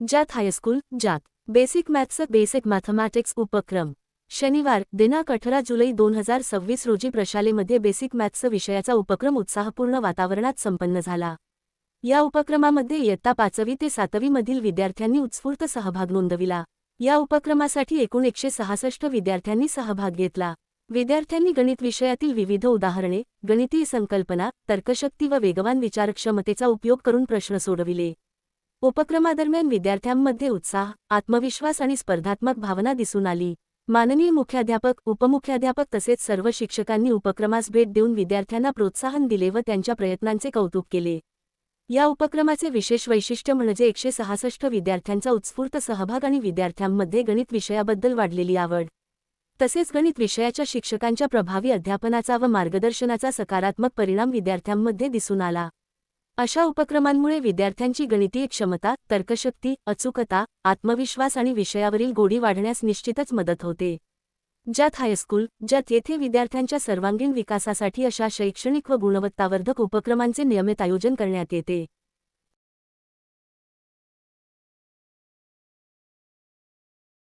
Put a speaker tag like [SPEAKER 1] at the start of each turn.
[SPEAKER 1] जात हायस्कूल जात basic maths basic mathematics उपक्रम शनिवार दिनांक 18 जुलै 2026 रोजी प्रशालेमध्ये बेसिक मॅथ्स विषयाचा उपक्रम उत्साहपूर्ण वातावरणात संपन्न झाला। या उपक्रमामध्ये इयत्ता 5वी ते 7वी मधील विद्यार्थ्यांनी उत्स्फूर्त सहभाग नोंदविला। या उपक्रमासाठी एकूण 166 विद्यार्थ्यांनी सहभाग घेतला। विद्यार्थ्यांनी गणित विषयातील विविध उदाहरणे, गणितीय संकल्पना, तर्कशक्ती व वेगवान विचारक्षमतेचा उपयोग करून प्रश्न सोडविले। उपक्रमादरम्यान विद्यार्थ्यांमध्ये उत्साह, आत्मविश्वास आणि स्पर्धात्मक भावना दिसून आली। माननीय मुख्याध्यापक, उपमुख्याध्यापक तसेच सर्व शिक्षकांनी उपक्रमास भेट देऊन विद्यार्थ्यांना प्रोत्साहन दिले व त्यांच्या प्रयत्नांचे कौतुक केले। या उपक्रमाचे विशेष वैशिष्ट्य म्हणजे 166 विद्यार्थ्यांचा उत्स्फूर्त सहभाग आणि विद्यार्थ्यांमध्ये गणित विषयाबद्दल वाढलेली आवड, तसेच गणित विषयाच्या शिक्षकांच्या प्रभावी अध्यापनाचा व मार्गदर्शनाचा सकारात्मक परिणाम विद्यार्थ्यांमध्ये दिसून आला। अशा उपक्रमांमुळे विद्यार्थ्यांची गणितीय क्षमता, तर्कशक्ती, अचूकता, आत्मविश्वास आणि विषयावरील गोडी वाढण्यास निश्चितच मदत होते। जात हायस्कूल जात येथे विद्यार्थ्यांच्या सर्वांगीण विकासासाठी अशा शैक्षणिक व गुणवत्तावर्धक उपक्रमांचे नियमित आयोजन करण्यात येते।